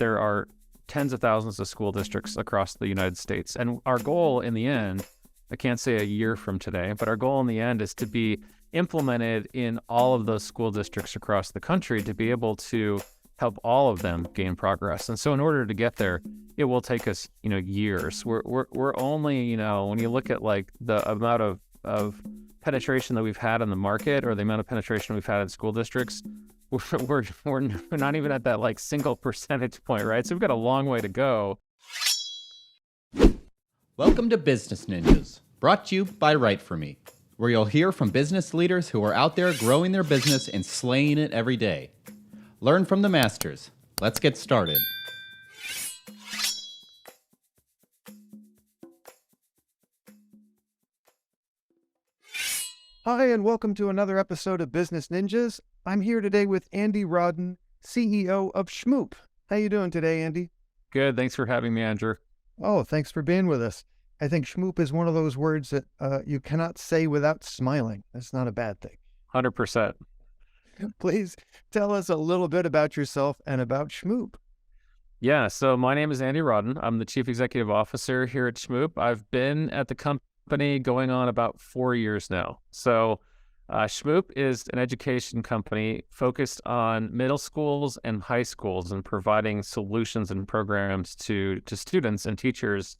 there are tens of thousands of school districts across the United States. And our goal in the end, I can't say a year from today, but our goal in the end is to be implemented in all of those school districts across the country to be able to help all of them gain progress. And so in order to get there, it will take us, years. We're only, when you look at like the amount of penetration that we've had in the market or the amount of penetration we've had in school districts, we're not even at that like single percentage point, right? So we've got a long way to go. Welcome to Business Ninjas, brought to you by WriteForMe, where you'll hear from business leaders who are out there growing their business and slaying it every day. Learn from the masters. Let's get started. Hi, and welcome to another episode of Business Ninjas. I'm here today with Andy Rahden, CEO of Shmoop. How you doing today, Andy? Good. Thanks for having me, Andrew. Oh, thanks for being with us. I think Shmoop is one of those words that you cannot say without smiling. That's not a bad thing. 100%. Please tell us a little bit about yourself and about Shmoop. Yeah, so my name is Andy Rahden. I'm the Chief Executive Officer here at Shmoop. I've been at the company going on about 4 years now. So Shmoop is an education company focused on middle schools and high schools and providing solutions and programs to students and teachers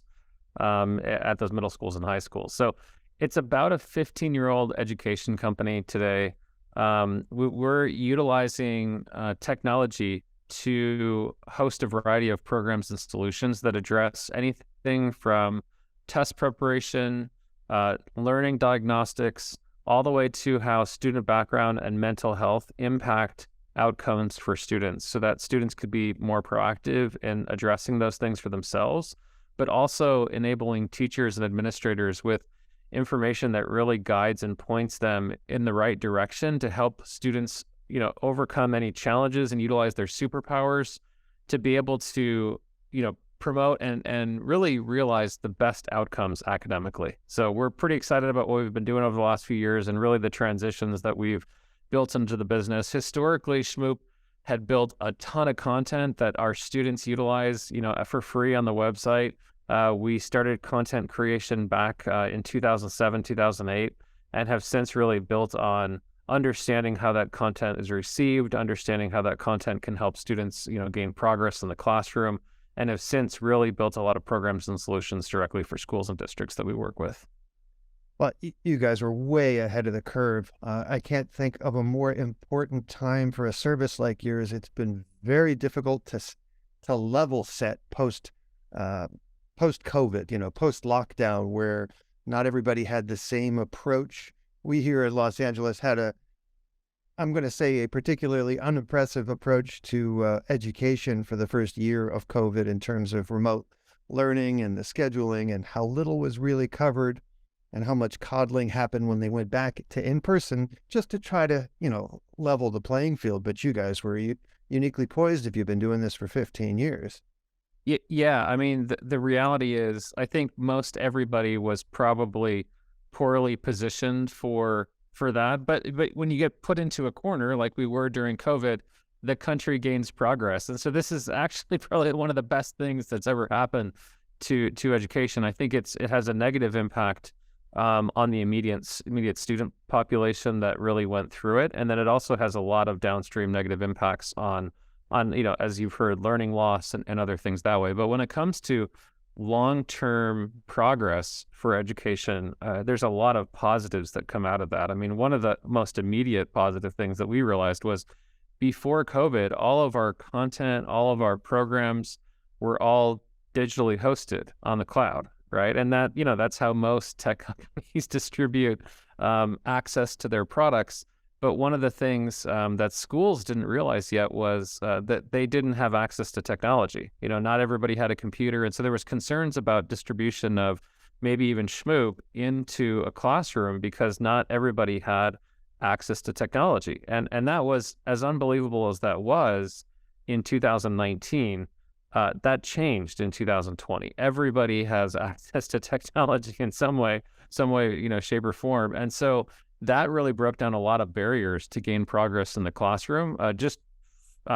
at those middle schools and high schools. So it's about a 15-year-old education company today. We're utilizing technology to host a variety of programs and solutions that address anything from test preparation, learning diagnostics, all the way to how student background and mental health impact outcomes for students so that students could be more proactive in addressing those things for themselves, but also enabling teachers and administrators with information that really guides and points them in the right direction to help students, overcome any challenges and utilize their superpowers to be able to, promote and really realize the best outcomes academically. So we're pretty excited about what we've been doing over the last few years and really the transitions that we've built into the business. Historically, Shmoop had built a ton of content that our students utilize, for free on the website. We started content creation back in 2007, 2008, and have since really built on understanding how that content is received, understanding how that content can help students, gain progress in the classroom, and have since really built a lot of programs and solutions directly for schools and districts that we work with. Well, you guys are way ahead of the curve. I can't think of a more important time for a service like yours. It's been very difficult to level set post COVID, post lockdown, where not everybody had the same approach. We here in Los Angeles had I'm going to say, a particularly unimpressive approach to education for the first year of COVID in terms of remote learning and the scheduling and how little was really covered and how much coddling happened when they went back to in-person just to try to, level the playing field. But you guys were uniquely poised if you've been doing this for 15 years. Yeah. I mean, the reality is I think most everybody was probably poorly positioned for that. But when you get put into a corner like we were during COVID, the country gains progress. And so this is actually probably one of the best things that's ever happened to education. I think it has a negative impact on the immediate student population that really went through it. And then it also has a lot of downstream negative impacts on as you've heard, learning loss and other things that way. But when it comes to long-term progress for education, there's a lot of positives that come out of that. I mean, one of the most immediate positive things that we realized was before COVID, all of our content, all of our programs were all digitally hosted on the cloud, right? And that, that's how most tech companies distribute access to their products. But one of the things that schools didn't realize yet was that they didn't have access to technology. Not everybody had a computer. And so there was concerns about distribution of maybe even Shmoop into a classroom because not everybody had access to technology. And that was, as unbelievable as that was in 2019, that changed in 2020. Everybody has access to technology in some way, shape or form. And so that really broke down a lot of barriers to gain progress in the classroom, just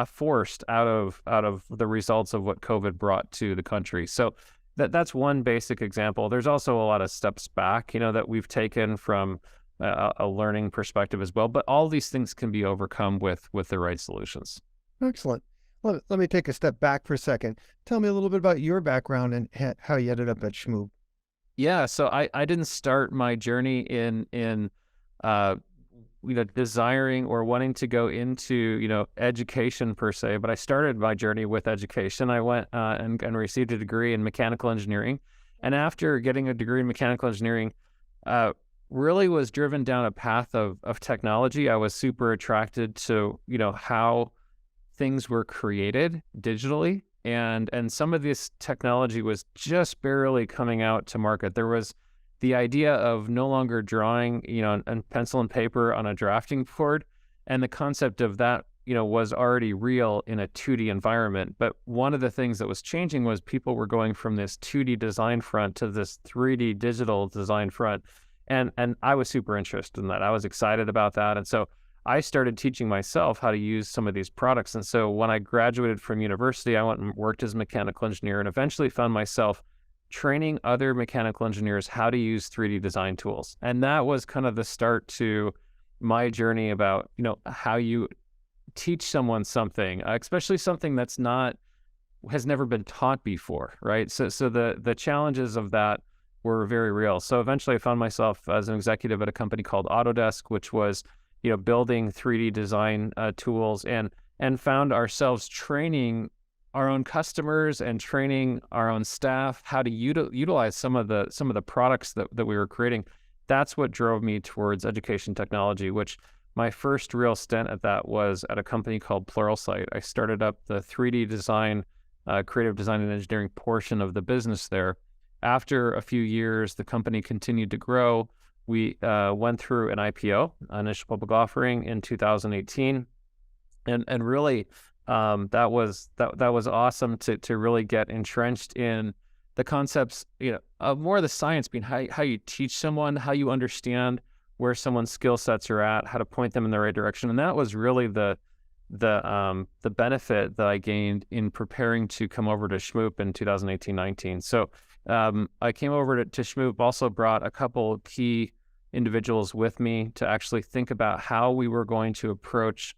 forced out of the results of what COVID brought to the country. So that's one basic example. There's also a lot of steps back, that we've taken from a learning perspective as well. But all these things can be overcome with the right solutions. Excellent. Let me take a step back for a second. Tell me a little bit about your background and how you ended up at Shmoop. Yeah, so I didn't start my journey in desiring or wanting to go into education per se, but I started my journey with education. I went and received a degree in mechanical engineering, and after getting a degree in mechanical engineering, really was driven down a path of technology. I was super attracted to how things were created digitally, and some of this technology was just barely coming out to market. There was the idea of no longer drawing, and pencil and paper on a drafting board, and the concept of that, was already real in a 2D environment. But one of the things that was changing was people were going from this 2D design front to this 3D digital design front, and I was super interested in that. I was excited about that, and so I started teaching myself how to use some of these products. And so when I graduated from university, I went and worked as a mechanical engineer, and eventually found myself training other mechanical engineers how to use 3D design tools. And that was kind of the start to my journey about, how you teach someone something, especially something has never been taught before, right? So the challenges of that were very real. So eventually I found myself as an executive at a company called Autodesk, which was, building 3D design tools, and found ourselves training our own customers and training our own staff how to utilize some of the products that we were creating. That's what drove me towards education technology, which my first real stint at that was at a company called Pluralsight. I started up the 3D design, creative design and engineering portion of the business there. After a few years, the company continued to grow. We went through an IPO, initial public offering, in 2018, and really that was awesome to really get entrenched in the concepts, of more of the science behind how you teach someone, how you understand where someone's skill sets are at, how to point them in the right direction, and that was really the benefit that I gained in preparing to come over to Shmoop in 2018-19. So I came over to Shmoop, also brought a couple key individuals with me to actually think about how we were going to approach,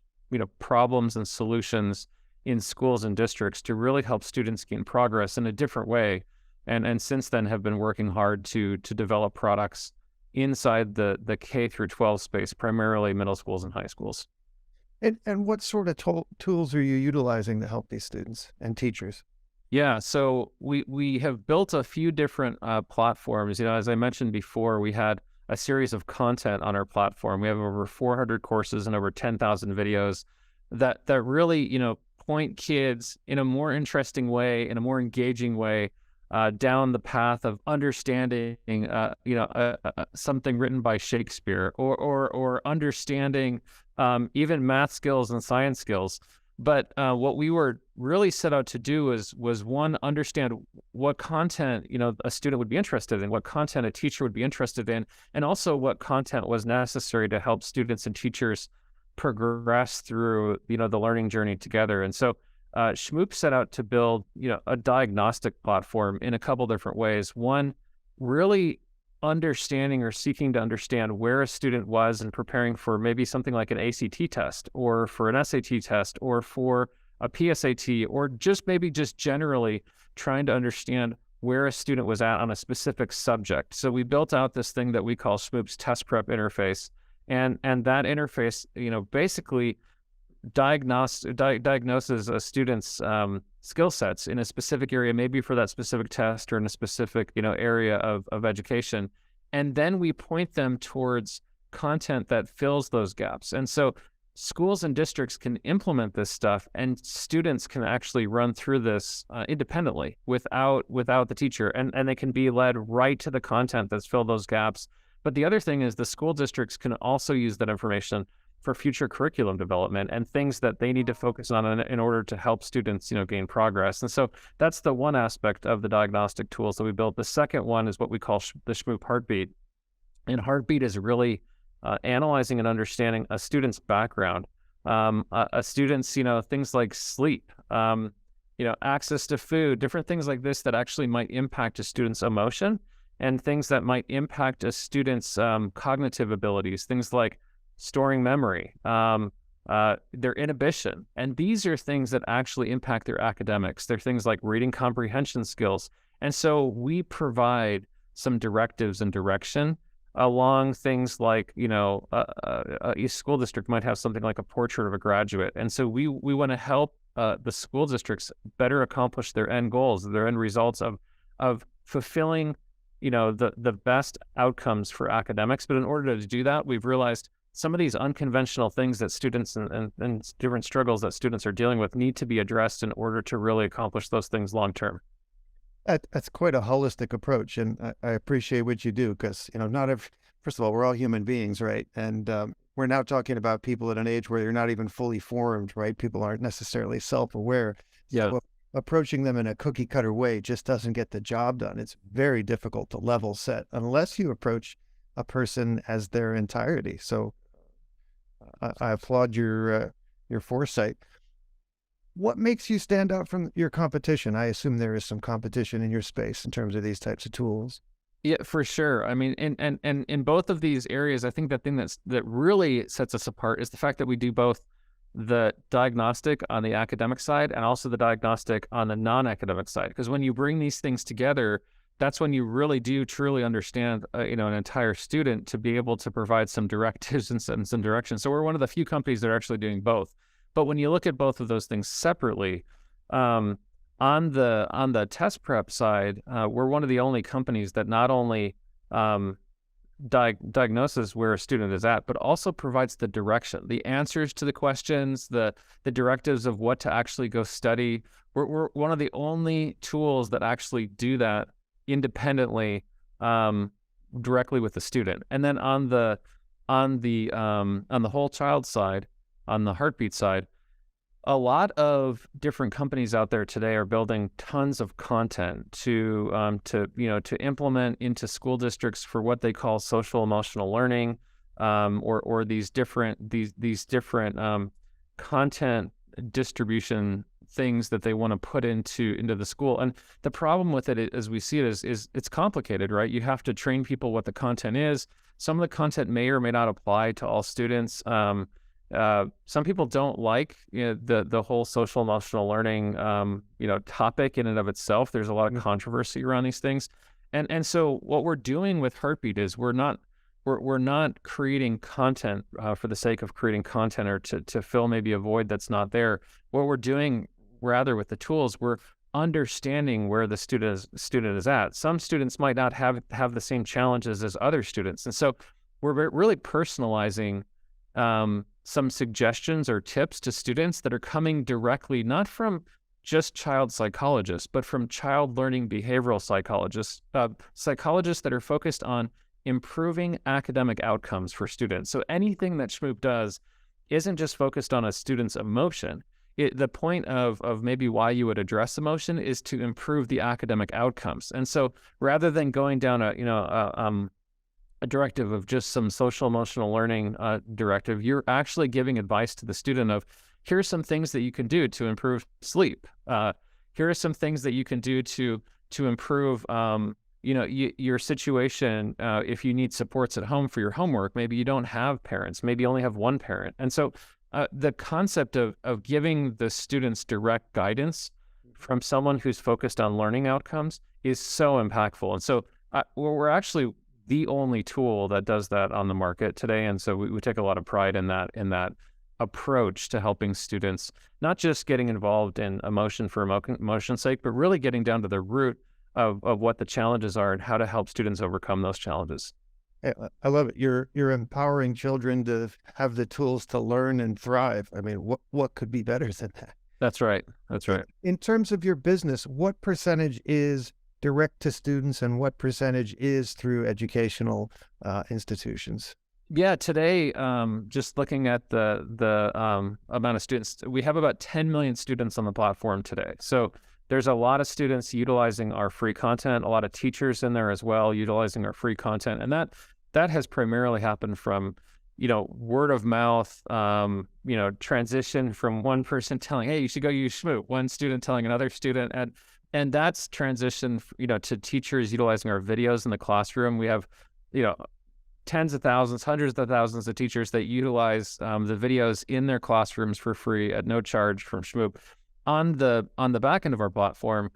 problems and solutions in schools and districts to really help students gain progress in a different way. And since then have been working hard to develop products inside the K through 12 space, primarily middle schools and high schools. And what sort of tools are you utilizing to help these students and teachers? Yeah, so we have built a few different platforms. As I mentioned before, we had a series of content on our platform. We have over 400 courses and over 10,000 videos that really, point kids in a more interesting way, in a more engaging way, down the path of understanding, something written by Shakespeare, or understanding even math skills and science skills. But what we were really set out to do was one, understand what content a student would be interested in, what content a teacher would be interested in, and also what content was necessary to help students and teachers progress through the learning journey together. And so Shmoop set out to build a diagnostic platform in a couple different ways. One, really understanding or seeking to understand where a student was in preparing for maybe something like an ACT test, or for an SAT test, or for a PSAT, or just generally trying to understand where a student was at on a specific subject. So we built out this thing that we call Shmoop's test prep interface, and that interface basically diagnoses a student's skill sets in a specific area, maybe for that specific test or in a specific area of education, and then we point them towards content that fills those gaps. And so schools and districts can implement this stuff, and students can actually run through this independently without the teacher, and they can be led right to the content that's filled those gaps. But the other thing is the school districts can also use that information for future curriculum development and things that they need to focus on in order to help students, gain progress. And so that's the one aspect of the diagnostic tools that we built. The second one is what we call the Shmoop Heartbeat. And Heartbeat is really analyzing and understanding a student's background. A student's, things like sleep, access to food, different things like this that actually might impact a student's emotion, and things that might impact a student's cognitive abilities, things like storing memory, their inhibition. And these are things that actually impact their academics. They're things like reading comprehension skills. And so we provide some directives and direction along things like, a school district might have something like a portrait of a graduate. And so we want to help the school districts better accomplish their end goals, their end results of fulfilling, the best outcomes for academics. But in order to do that, we've realized some of these unconventional things that students and different struggles that students are dealing with need to be addressed in order to really accomplish those things long term. That's quite a holistic approach, and I appreciate what you do because, first of all, we're all human beings, right? And we're now talking about people at an age where they're not even fully formed, right? People aren't necessarily self-aware. Yeah. So approaching them in a cookie cutter way just doesn't get the job done. It's very difficult to level set unless you approach a person as their entirety. So I applaud your foresight. What makes you stand out from your competition? I assume there is some competition in your space in terms of these types of tools. Yeah, for sure. I mean, and in both of these areas, I think the thing that really sets us apart is the fact that we do both the diagnostic on the academic side and also the diagnostic on the non-academic side. Because when you bring these things together, that's when you really do truly understand, an entire student to be able to provide some directives and some direction. So we're one of the few companies that are actually doing both. But when you look at both of those things separately, on the test prep side, we're one of the only companies that not only diagnoses where a student is at, but also provides the direction, the answers to the questions, the directives of what to actually go study. We're one of the only tools that actually do that independently, directly with the student. And then on the whole child side, on the heartbeat side, a lot of different companies out there today are building tons of content to implement into school districts for what they call social emotional learning, or these different content distribution things that they want to put into the school. And the problem with it, as we see it, is it's complicated, right? You have to train people what the content is. Some of the content may or may not apply to all students. Some people don't like the whole social emotional learning topic in and of itself. There's a lot of controversy around these things, and so what we're doing with Heartbeat is we're not creating content for the sake of creating content or to fill maybe a void that's not there. What we're doing rather with the tools, we're understanding where the student is at. Some students might not have the same challenges as other students, and so we're really personalizing some suggestions or tips to students that are coming directly, not from just child psychologists, but from child learning behavioral psychologists, psychologists that are focused on improving academic outcomes for students. So anything that Shmoop does isn't just focused on a student's emotion. The point of maybe why you would address emotion is to improve the academic outcomes. And so rather than going down a directive of just some social emotional learning directive, you're actually giving advice to the student of, here's some things that you can do to improve sleep. Here are some things that you can do to improve your situation. If you need supports at home for your homework, maybe you don't have parents, maybe you only have one parent. And so the concept of giving the students direct guidance from someone who's focused on learning outcomes is so impactful. And so we're actually the only tool that does that on the market today. And so we take a lot of pride in that approach to helping students, not just getting involved in emotion for emotion's sake, but really getting down to the root of what the challenges are and how to help students overcome those challenges. I love it. You're empowering children to have the tools to learn and thrive. I mean, what could be better than that? That's right. That's right. In terms of your business, what percentage is direct to students and what percentage is through educational institutions? Yeah, today, just looking at the amount of students, we have about 10 million students on the platform today. So there's a lot of students utilizing our free content, a lot of teachers in there as well utilizing our free content, and that has primarily happened from word of mouth, transition from one person telling, hey, you should go use Shmoop, one student telling another student. And that's transition, to teachers utilizing our videos in the classroom. We have, tens of thousands, hundreds of thousands of teachers that utilize the videos in their classrooms for free at no charge from Shmoop. On the back end of our platform,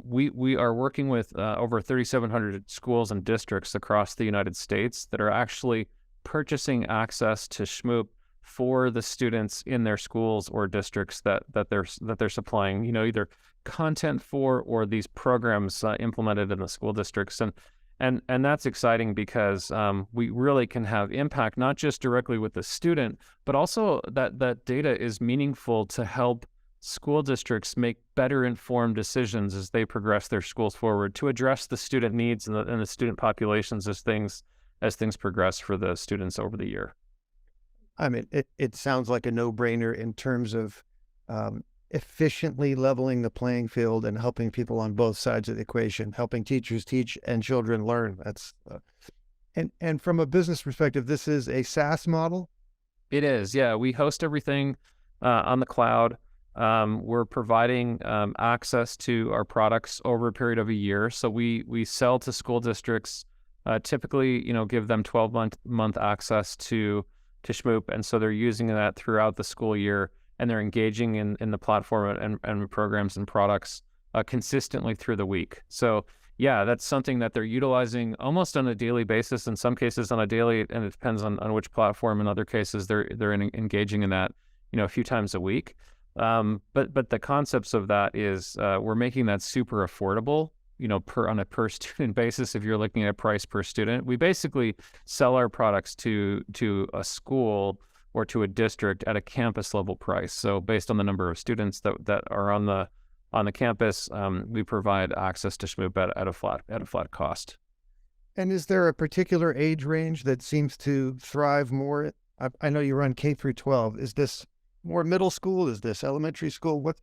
we are working with over 3,700 schools and districts across the United States that are actually purchasing access to Shmoop for the students in their schools or districts that they're supplying, either content for or these programs implemented in the school districts. And that's exciting because we really can have impact, not just directly with the student, but also that data is meaningful to help school districts make better informed decisions as they progress their schools forward to address the student needs and the student populations as things progress for the students over the year. I mean, it sounds like a no-brainer in terms of efficiently leveling the playing field and helping people on both sides of the equation, helping teachers teach and children learn. That's and from a business perspective, this is a SaaS model. It is, yeah. We host everything on the cloud. We're providing access to our products over a period of a year. So we sell to school districts, typically, give them 12-month access to Shmoop. And so they're using that throughout the school year, and they're engaging in the platform and programs and products consistently through the week. So yeah, that's something that they're utilizing almost on a daily basis, in some cases on a daily, and it depends on which platform. In other cases, they're engaging in that, a few times a week. But the concepts of that is we're making that super affordable, on a per student basis. If you're looking at price per student, we basically sell our products to a school or to a district at a campus level price. So based on the number of students that are on the campus, we provide access to Shmoop at a flat cost. And is there a particular age range that seems to thrive more? I know you run K through 12. Is this more middle school? Is this elementary school?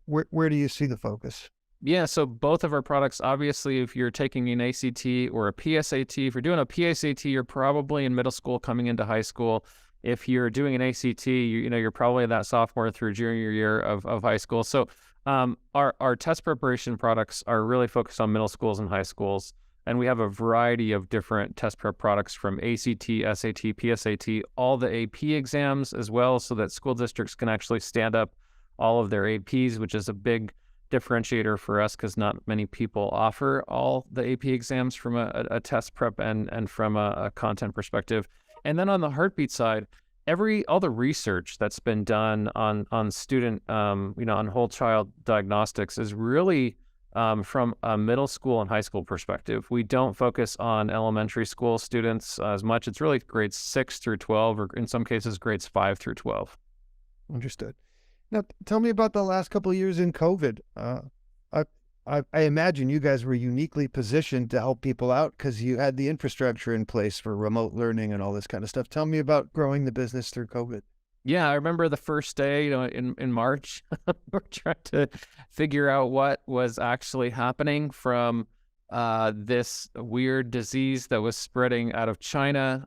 Where do you see the focus? Yeah, so both of our products, obviously, if you're taking an ACT or a PSAT, if you're doing a PSAT, you're probably in middle school coming into high school. If you're doing an ACT, you're probably that sophomore through junior year of high school. So our test preparation products are really focused on middle schools and high schools. And we have a variety of different test prep products from ACT, SAT, PSAT, all the AP exams as well, so that school districts can actually stand up all of their APs, which is a big differentiator for us because not many people offer all the AP exams from a test prep and from a content perspective. And then on the heartbeat side, all the research that's been done on student, on whole child diagnostics is really from a middle school and high school perspective. We don't focus on elementary school students as much. It's really grades 6 through 12, or in some cases, grades 5 through 12. Understood. Now, tell me about the last couple of years in COVID. I imagine you guys were uniquely positioned to help people out because you had the infrastructure in place for remote learning and all this kind of stuff. Tell me about growing the business through COVID. Yeah, I remember the first day, in March, we're trying to figure out what was actually happening from this weird disease that was spreading out of China.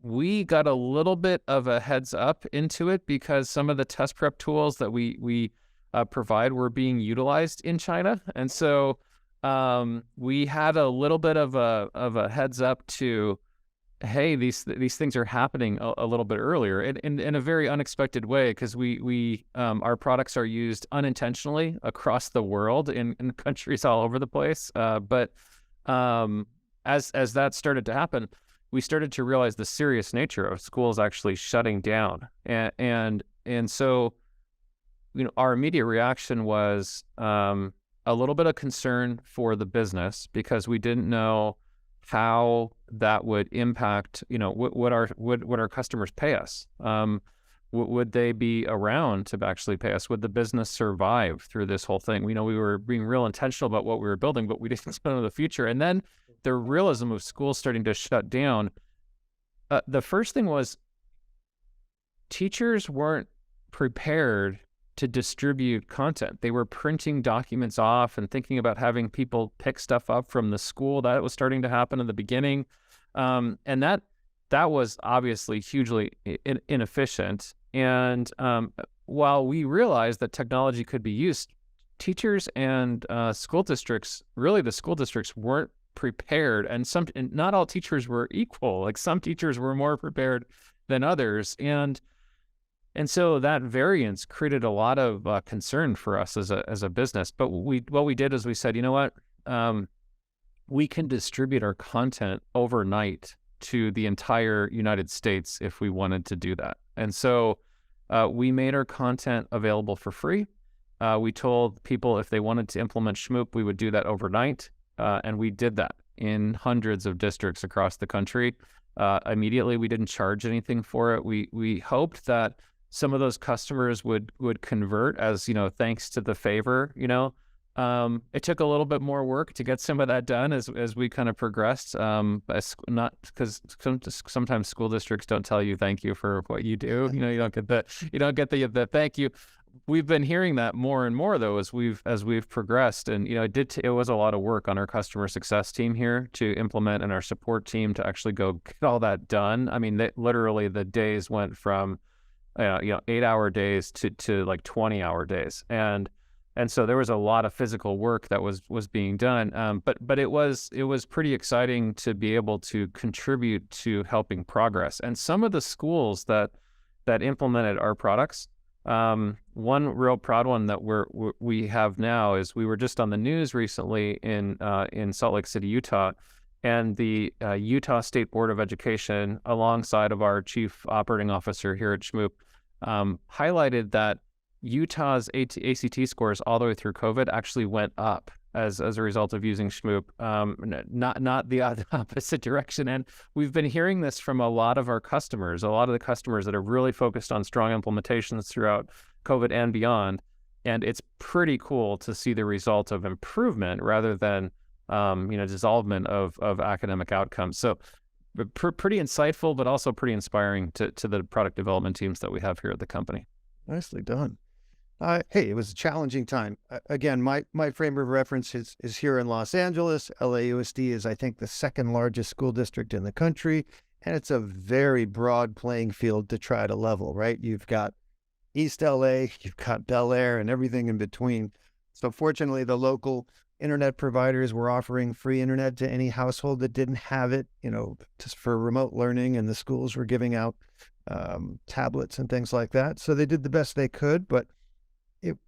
We got a little bit of a heads up into it because some of the test prep tools that we provide were being utilized in China, and so we had a little bit of a heads up to, hey, these things are happening a little bit earlier in a very unexpected way, because we our products are used unintentionally across the world in countries all over the place. But as that started to happen, we started to realize the serious nature of schools actually shutting down, and so our immediate reaction was a little bit of concern for the business because we didn't know how that would impact, would our customers pay us? Would they be around to actually pay us? Would the business survive through this whole thing? We were being real intentional about what we were building, but we didn't know the future. And then the realism of schools starting to shut down. The first thing was teachers weren't prepared to distribute content. They were printing documents off and thinking about having people pick stuff up from the school. That was starting to happen in the beginning. And that that was obviously hugely inefficient. And while we realized that technology could be used, teachers and school districts, really the school districts, weren't prepared, and not all teachers were equal. Like some teachers were more prepared than others, and so that variance created a lot of concern for us as a business. But what we did is we said, you know what, we can distribute our content overnight to the entire United States if we wanted to do that. And so we made our content available for free. We told people if they wanted to implement Shmoop, we would do that overnight. And we did that in hundreds of districts across the country. Immediately, we didn't charge anything for it. We hoped that some of those customers would convert as, thanks to the favor. It took a little bit more work to get some of that done as we kind of progressed. Not because sometimes school districts don't tell you thank you for what you do. You don't get the thank you. We've been hearing that more and more though as we've progressed, and it was a lot of work on our customer success team here to implement, and our support team to actually go get all that done. I mean, literally the days went from 8-hour days to like 20-hour days, and so there was a lot of physical work that was being done. But it was pretty exciting to be able to contribute to helping progress. And some of the schools that implemented our products, one real proud one that we have now is we were just on the news recently in Salt Lake City, Utah, and the Utah State Board of Education, alongside of our chief operating officer here at Shmoop, highlighted that Utah's ACT scores all the way through COVID actually went up as a result of using Shmoop, not the opposite direction. And we've been hearing this from a lot of our customers, a lot of the customers that are really focused on strong implementations throughout COVID and beyond. And it's pretty cool to see the result of improvement rather than dissolvement of academic outcomes. So pretty insightful, but also pretty inspiring to the product development teams that we have here at the company. Nicely done. Hey, it was a challenging time. Again, my frame of reference is here in Los Angeles. LAUSD is, I think, the second largest school district in the country, and it's a very broad playing field to try to level, right? You've got East LA, you've got Bel Air, and everything in between. So fortunately, the local internet providers were offering free internet to any household that didn't have it, just for remote learning, and the schools were giving out tablets and things like that. So they did the best they could, but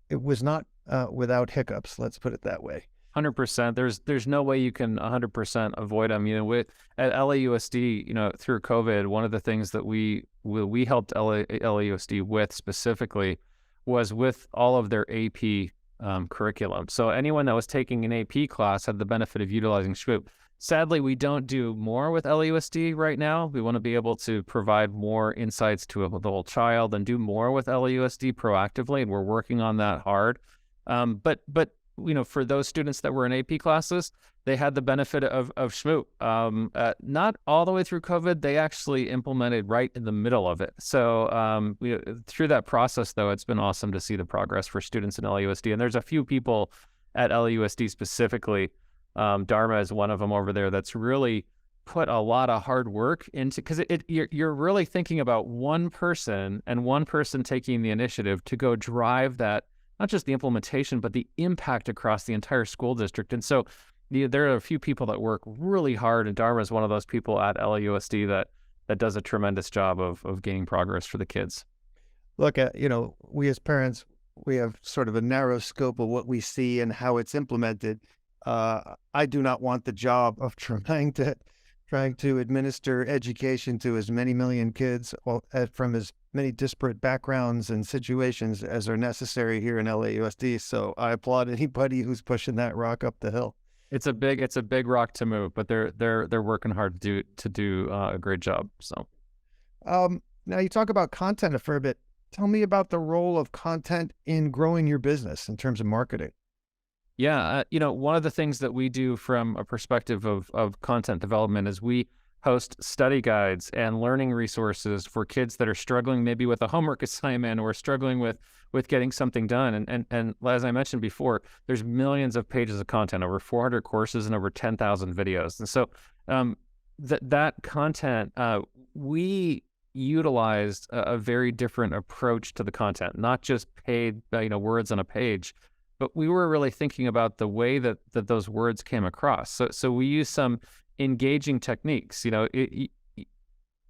it was not without hiccups. Let's put it that way. 100%. There's no way you can 100% avoid them. At LAUSD, through COVID, one of the things that we helped LAUSD with specifically was with all of their AP curriculum. So anyone that was taking an AP class had the benefit of utilizing Shmoop. Sadly, we don't do more with LAUSD right now. We want to be able to provide more insights to the whole child and do more with LAUSD proactively, and we're working on that hard. But for those students that were in AP classes, they had the benefit of Shmoop. Not all the way through COVID, they actually implemented right in the middle of it. So through that process, though, it's been awesome to see the progress for students in LAUSD. And there's a few people at LAUSD specifically. Dharma is one of them over there that's really put a lot of hard work into, because you're really thinking about one person and one person taking the initiative to go drive that, not just the implementation, but the impact across the entire school district. And so there are a few people that work really hard, and Dharma is one of those people at LAUSD that does a tremendous job of gaining progress for the kids. Look, we as parents, we have sort of a narrow scope of what we see and how it's implemented. I do not want the job of trying to administer education to as many million kids from as many disparate backgrounds and situations as are necessary here in LAUSD. So I applaud anybody who's pushing that rock up the hill. It's a big rock to move, but they're working hard to do a great job. So, now you talk about content a fair bit. Tell me about the role of content in growing your business in terms of marketing. Yeah, one of the things that we do from a perspective of content development is we host study guides and learning resources for kids that are struggling maybe with a homework assignment or struggling with getting something done. And as I mentioned before, there's millions of pages of content, over 400 courses and over 10,000 videos. And so that content, we utilized a very different approach to the content, not just paid, words on a page, but we were really thinking about the way that those words came across. So we use some engaging techniques.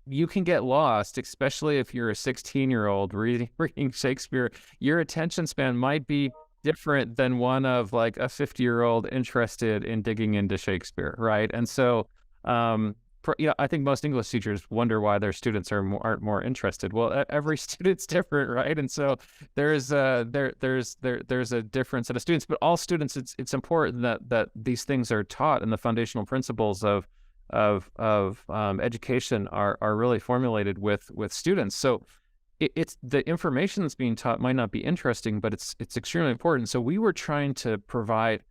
You can get lost, especially if you're a 16-year-old reading Shakespeare. Your attention span might be different than one of like a 50-year-old interested in digging into Shakespeare, right? And so, I think most English teachers wonder why their students aren't more interested. Well, every student's different, right? And so there's a different set of students, but all students, it's important that these things are taught, and the foundational principles of education are really formulated with students. So it's the information that's being taught might not be interesting, but it's extremely important. So we were trying to provide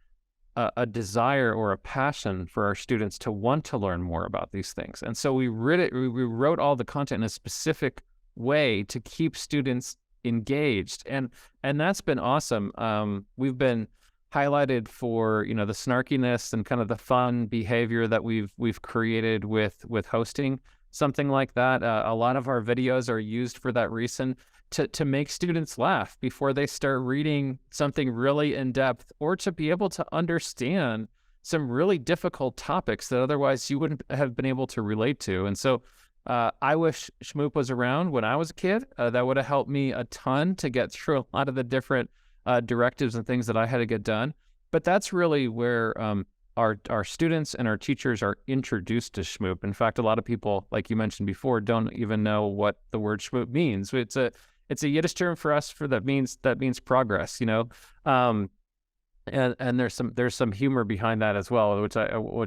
a desire or a passion for our students to want to learn more about these things. And so we wrote all the content in a specific way to keep students engaged. And that's been awesome. We've been highlighted for, the snarkiness and kind of the fun behavior that we've created with hosting something like that. A lot of our videos are used for that reason, to make students laugh before they start reading something really in depth, or to be able to understand some really difficult topics that otherwise you wouldn't have been able to relate to. And so I wish Shmoop was around when I was a kid. That would have helped me a ton to get through a lot of the different directives and things that I had to get done. But that's really where our students and our teachers are introduced to Shmoop. In fact, a lot of people, like you mentioned before, don't even know what the word Shmoop means. It's a Yiddish term for us that means progress, and there's some humor behind that as well, which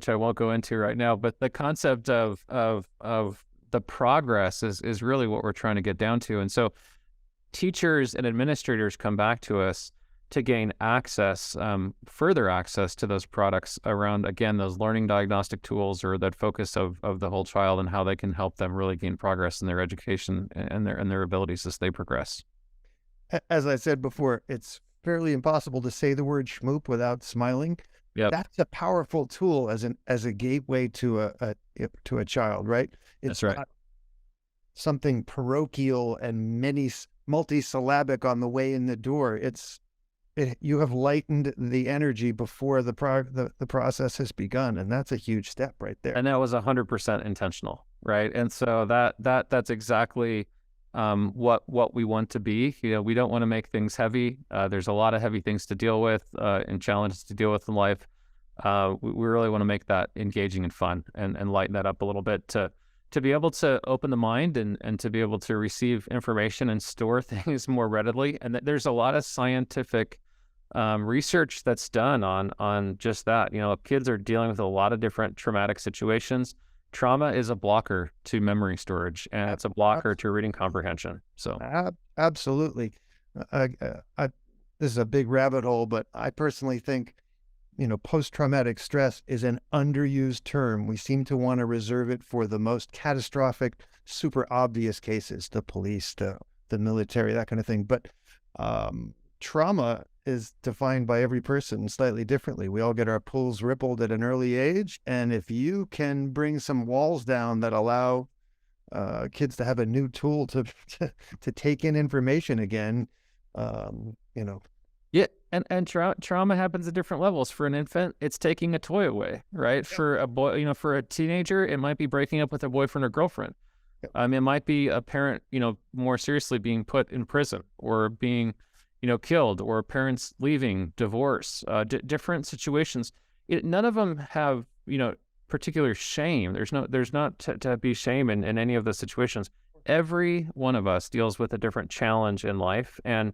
I won't go into right now. But the concept of the progress is really what we're trying to get down to. And so teachers and administrators come back to us to gain access, further access to those products around, again, those learning diagnostic tools, or that focus of the whole child, and how they can help them really gain progress in their education and their abilities as they progress. As I said before, it's fairly impossible to say the word Shmoop without smiling. Yep. That's a powerful tool as a gateway to a child, right? It's That's right. not something parochial and multi-syllabic on the way in the door. You have lightened the energy before the process has begun, and that's a huge step right there. And that was 100% intentional, right? And so that's exactly what we want to be. We don't want to make things heavy. There's a lot of heavy things to deal with and challenges to deal with in life. We really want to make that engaging and fun, and lighten that up a little bit to be able to open the mind and to be able to receive information and store things more readily. And there's a lot of scientific research that's done on just that. Kids are dealing with a lot of different traumatic situations. Trauma is a blocker to memory storage, and it's a blocker to reading comprehension. So absolutely. This is a big rabbit hole, but I personally think, post-traumatic stress is an underused term. We seem to want to reserve it for the most catastrophic, super obvious cases, the police, the military, that kind of thing. But trauma is defined by every person slightly differently. We all get our pulls rippled at an early age. And if you can bring some walls down that allow kids to have a new tool to take in information again, Yeah, and trauma happens at different levels. For an infant, it's taking a toy away, right? Yep. For a boy, for a teenager, it might be breaking up with a boyfriend or girlfriend. Yep. It might be a parent, more seriously being put in prison, or being, killed, or parents leaving, divorce, different situations. None of them have, particular shame. There's not to be shame in any of those situations. Every one of us deals with a different challenge in life, and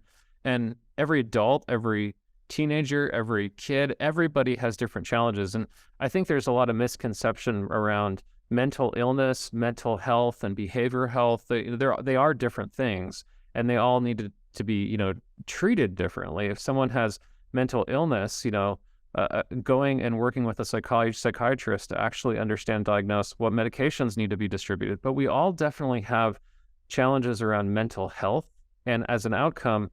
every adult, every teenager, every kid, everybody has different challenges. And I think there's a lot of misconception around mental illness, mental health, and behavioral health. They are different things, and they all need to be, treated differently. If someone has mental illness, going and working with a psychiatrist to actually understand, diagnose what medications need to be distributed. But we all definitely have challenges around mental health, and as an outcome,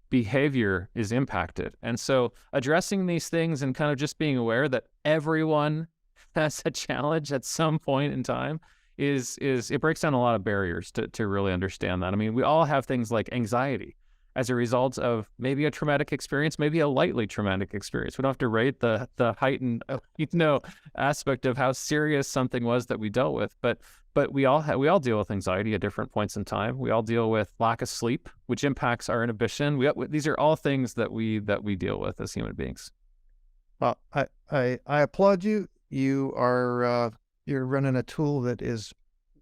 behavior is impacted. And so addressing these things and kind of just being aware that everyone as a challenge at some point in time is it breaks down a lot of barriers to really understand that. I mean, we all have things like anxiety as a result of maybe a traumatic experience, maybe a lightly traumatic experience. We don't have to rate the heightened aspect of how serious something was that we dealt with, but we all deal with anxiety at different points in time. We all deal with lack of sleep, which impacts our inhibition. These are all things that we deal with as human beings. Well, I applaud you. You are you're running a tool that is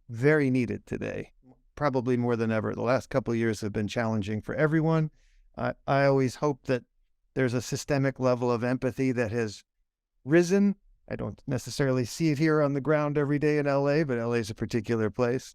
very needed today, probably more than ever. The last couple of years have been challenging for everyone. I always hope that there's a systemic level of empathy that has risen. I don't necessarily see it here on the ground every day in LA, but LA is a particular place.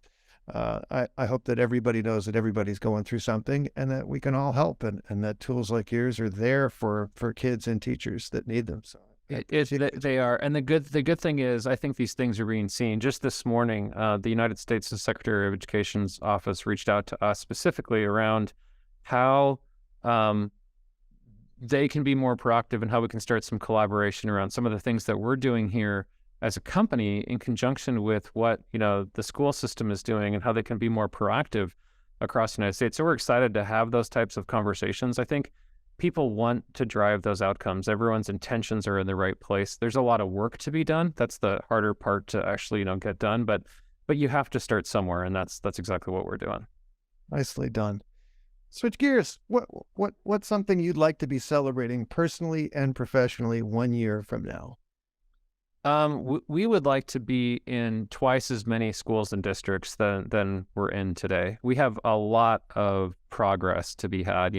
I hope that everybody knows that everybody's going through something and that we can all help, and that tools like yours are there for kids and teachers that need them. So they are. And the good thing is, I think these things are being seen. Just this morning, the United States Secretary of Education's office reached out to us specifically around how they can be more proactive and how we can start some collaboration around some of the things that we're doing here as a company in conjunction with what, the school system is doing and how they can be more proactive across the United States. So we're excited to have those types of conversations. I think people want to drive those outcomes. Everyone's intentions are in the right place. There's a lot of work to be done. That's the harder part to actually, get done, but you have to start somewhere, and that's exactly what we're doing. Nicely done. Switch gears. What's something you'd like to be celebrating personally and professionally 1 year from now? We would like to be in twice as many schools and districts than we're in today. We have a lot of progress to be had.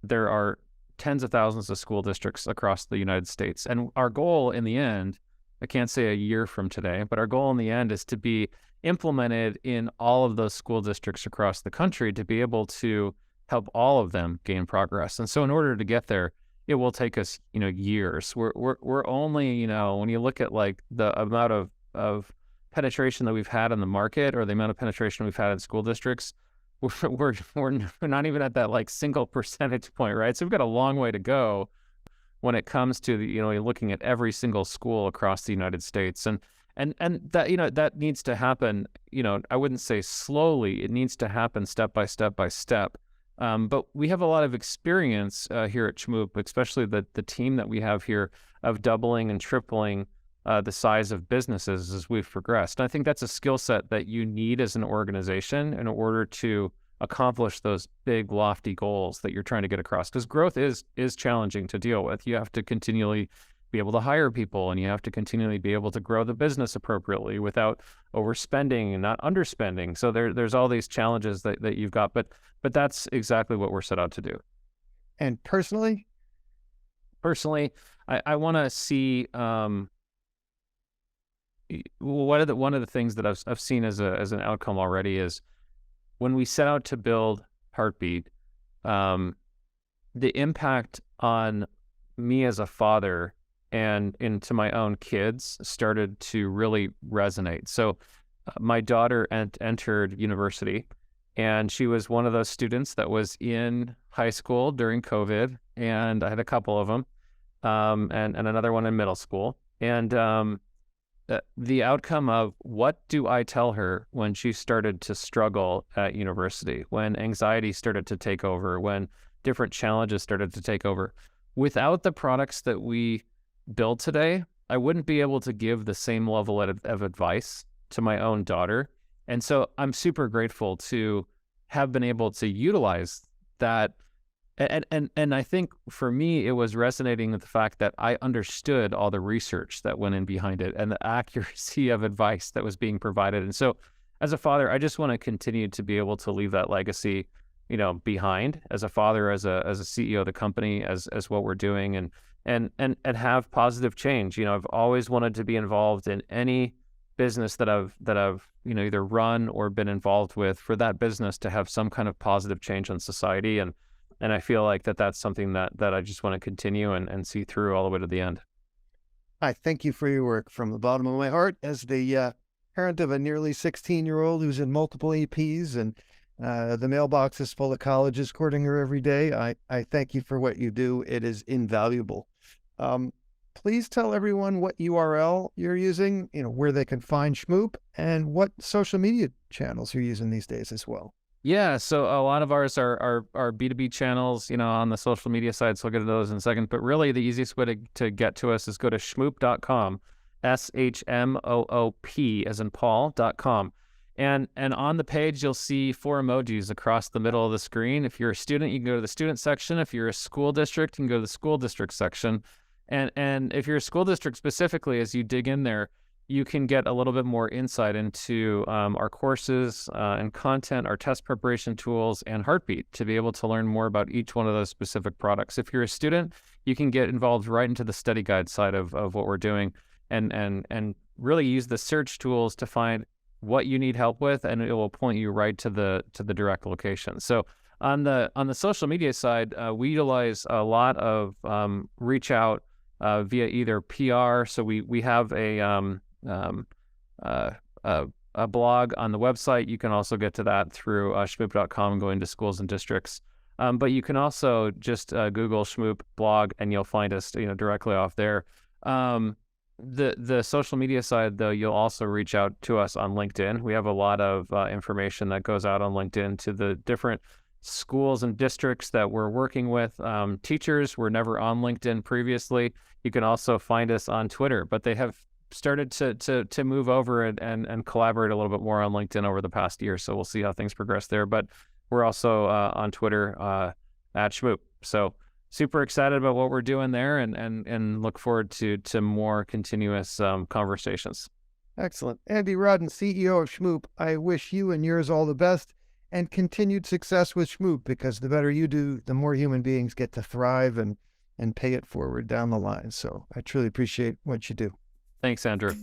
There are tens of thousands of school districts across the United States, and our goal in the end, I can't say a year from today, but our goal in the end is to be implemented in all of those school districts across the country to be able to help all of them gain progress. And so in order to get there, it will take us, years. We're only, when you look at like the amount of penetration that we've had in the market, or the amount of penetration we've had in school districts, we're not even at that like single percentage point, right? So we've got a long way to go when it comes to you're looking at every single school across the United States, and that that needs to happen. I wouldn't say slowly. It needs to happen step by step by step. But we have a lot of experience here at Shmoop, especially the team that we have here, of doubling and tripling the size of businesses as we've progressed. And I think that's a skill set that you need as an organization in order to accomplish those big, lofty goals that you're trying to get across. Because growth is challenging to deal with. You have to continually be able to hire people, and you have to continually be able to grow the business appropriately without overspending and not underspending. So there's all these challenges that you've got, but that's exactly what we're set out to do. And personally, I want to see one of the things that I've seen as an outcome already is when we set out to build Heartbeat, the impact on me as a father and into my own kids started to really resonate. So my daughter entered university, and she was one of those students that was in high school during COVID, and I had a couple of them, and another one in middle school. And the outcome of what do I tell her when she started to struggle at university, when anxiety started to take over, when different challenges started to take over. Without the products that we build today, I wouldn't be able to give the same level of advice to my own daughter. And so I'm super grateful to have been able to utilize that. And I think for me, it was resonating with the fact that I understood all the research that went in behind it and the accuracy of advice that was being provided. And so as a father, I just want to continue to be able to leave that legacy, behind as a father, as a CEO of the company, as what we're doing, and have positive change. I've always wanted to be involved in any business that I've either run or been involved with, for that business to have some kind of positive change on society. And I feel like that's something that I just want to continue and see through all the way to the end. I thank you for your work from the bottom of my heart as the parent of a nearly 16-year-old who's in multiple APs, and the mailbox is full of colleges courting her every day. I thank you for what you do. It is invaluable. please tell everyone what URL you're using, where they can find Shmoop, and what social media channels you're using these days as well. Yeah, so a lot of ours are B2B channels, on the social media side, so we'll get to those in a second. But really, the easiest way to get to us is go to shmoop.com, SHMOOP as in Paul.com. And on the page, you'll see 4 emojis across the middle of the screen. If you're a student, you can go to the student section. If you're a school district, you can go to the school district section. And if you're a school district specifically, as you dig in there, you can get a little bit more insight into our courses and content, our test preparation tools, and Heartbeat to be able to learn more about each one of those specific products. If you're a student, you can get involved right into the study guide side of what we're doing and really use the search tools to find what you need help with, and it will point you right to the direct location. So on the social media side, we utilize a lot of reach out via either PR. So we have a blog on the website. You can also get to that through shmoop.com and going to schools and districts. But you can also just Google Shmoop blog and you'll find us directly off there. The social media side, though, you'll also reach out to us on LinkedIn. We have a lot of information that goes out on LinkedIn to the different schools and districts that we're working with. Teachers were never on LinkedIn previously. You can also find us on Twitter, but they have started to move over and collaborate a little bit more on LinkedIn over the past year. So we'll see how things progress there. But we're also on Twitter at Shmoop. So super excited about what we're doing there and look forward to more continuous conversations. Excellent. Andy Rahden, CEO of Shmoop, I wish you and yours all the best and continued success with Shmoop, because the better you do, the more human beings get to thrive and pay it forward down the line. So I truly appreciate what you do. Thanks, Andrew.